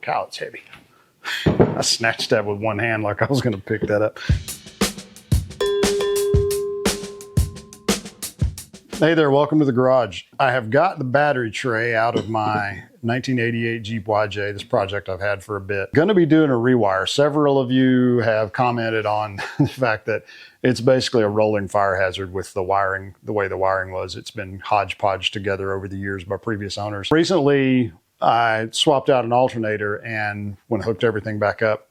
cow, it's heavy. I snatched that with one hand like I was going to pick that up. Hey there, welcome to the garage. I have got the battery tray out of my 1988 Jeep YJ, this project I've had for a bit. Going to be doing a rewire. Several of you have commented on the fact that it's basically a rolling fire hazard with the wiring, the way the wiring was. It's been hodgepodge together over the years by previous owners. Recently, I swapped out an alternator, and when I hooked everything back up,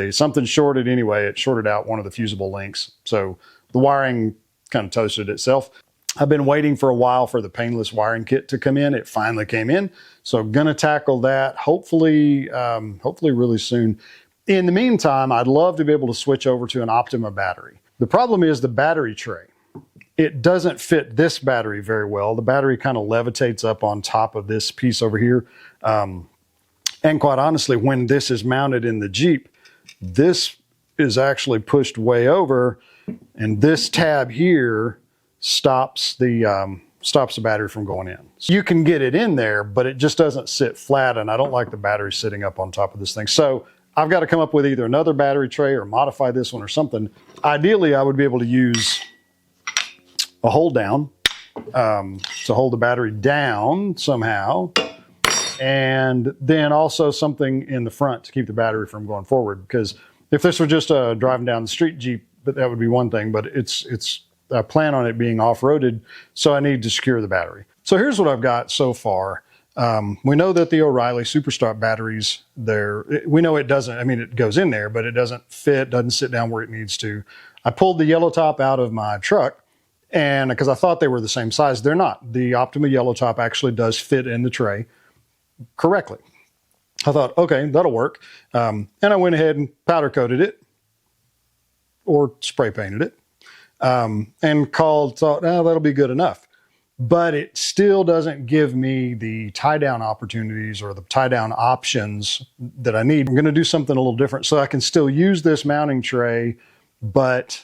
something shorted anyway. It shorted out one of the fusible links. So the wiring kind of toasted itself. I've been waiting for a while for the painless wiring kit to come in. It finally came in. So I'm gonna tackle that hopefully really soon. In the meantime, I'd love to be able to switch over to an Optima battery. The problem is the battery tray. It doesn't fit this battery very well. The battery kind of levitates up on top of this piece over here. And quite honestly, when this is mounted in the Jeep, this is actually pushed way over, and this tab here stops the battery from going in. So you can get it in there, but it just doesn't sit flat, and I don't like the battery sitting up on top of this thing. So I've got to come up with either another battery tray or modify this one or something. Ideally, I would be able to use a hold down to hold the battery down somehow, and then also something in the front to keep the battery from going forward. Because if this were just a driving down the street Jeep, that would be one thing, but I plan on it being off-roaded, so I need to secure the battery. So here's what I've got so far. We know that the O'Reilly Superstock batteries, we know it doesn't, I mean, it goes in there, but it doesn't fit, doesn't sit down where it needs to. I pulled the yellow top out of my truck, and because I thought they were the same size, they're not. The Optima yellow top actually does fit in the tray correctly. I thought, okay, that'll work. And I went ahead and powder coated it, or spray painted it. And thought, oh, that'll be good enough. But it still doesn't give me the tie down opportunities or the tie down options that I need. I'm going to do something a little different so I can still use this mounting tray, but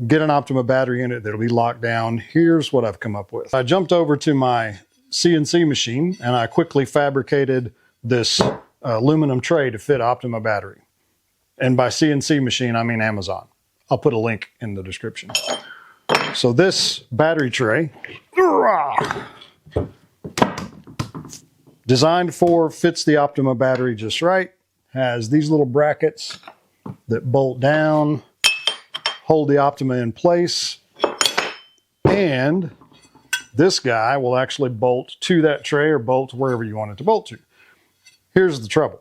get an Optima battery in it that'll be locked down. Here's what I've come up with. I jumped over to my CNC machine, and I quickly fabricated this aluminum tray to fit Optima battery. And by CNC machine, I mean Amazon. I'll put a link in the description. So this battery tray, designed fits the Optima battery just right, has these little brackets that bolt down, hold the Optima in place, and this guy will actually bolt to that tray or bolt to wherever you want it to bolt to. Here's the trouble.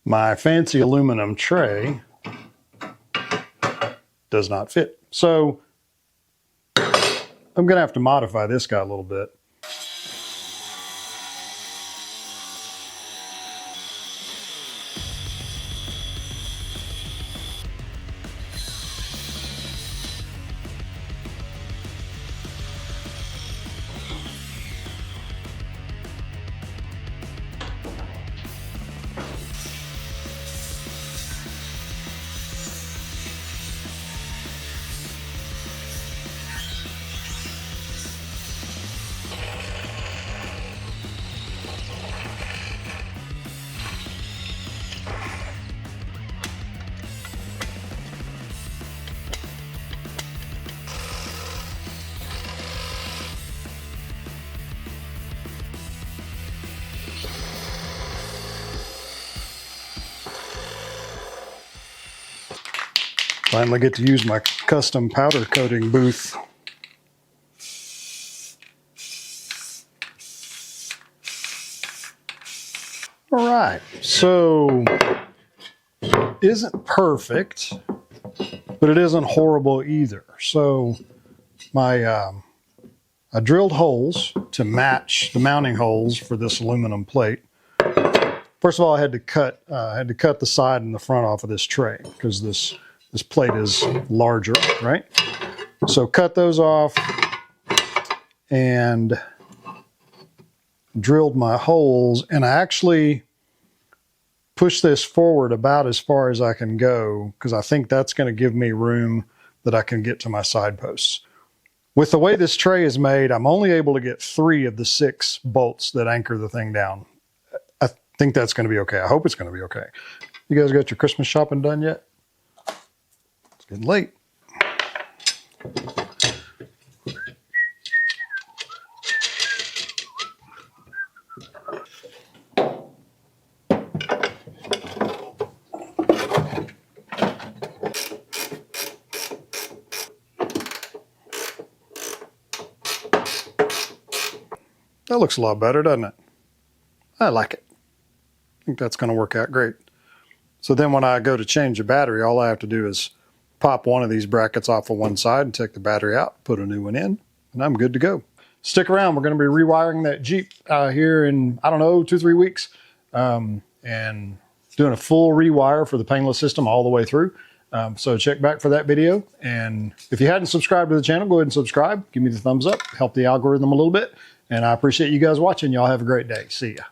My fancy aluminum tray does not fit. So I'm gonna have to modify this guy a little bit. Finally get to use my custom powder coating booth. All right, so isn't perfect, but it isn't horrible either. So I drilled holes to match the mounting holes for this aluminum plate. First of all, I had to cut the side and the front off of this tray because this plate is larger, right? So cut those off and drilled my holes, and I actually pushed this forward about as far as I can go because I think that's going to give me room that I can get to my side posts. With the way this tray is made, I'm only able to get 3 of the 6 bolts that anchor the thing down. think that's going to be okay. I hope it's going to be okay. You guys got your Christmas shopping done yet? It's getting late. That looks a lot better, doesn't it? I like it. I think that's going to work out great. So then when I go to change the battery, all I have to do is pop one of these brackets off of one side and take the battery out, put a new one in, and I'm good to go. Stick around. We're going to be rewiring that Jeep here in, I don't know, 2-3 weeks, and doing a full rewire for the painless system all the way through. So check back for that video. And if you hadn't subscribed to the channel, go ahead and subscribe. Give me the thumbs up. Help the algorithm a little bit. And I appreciate you guys watching. Y'all have a great day. See ya.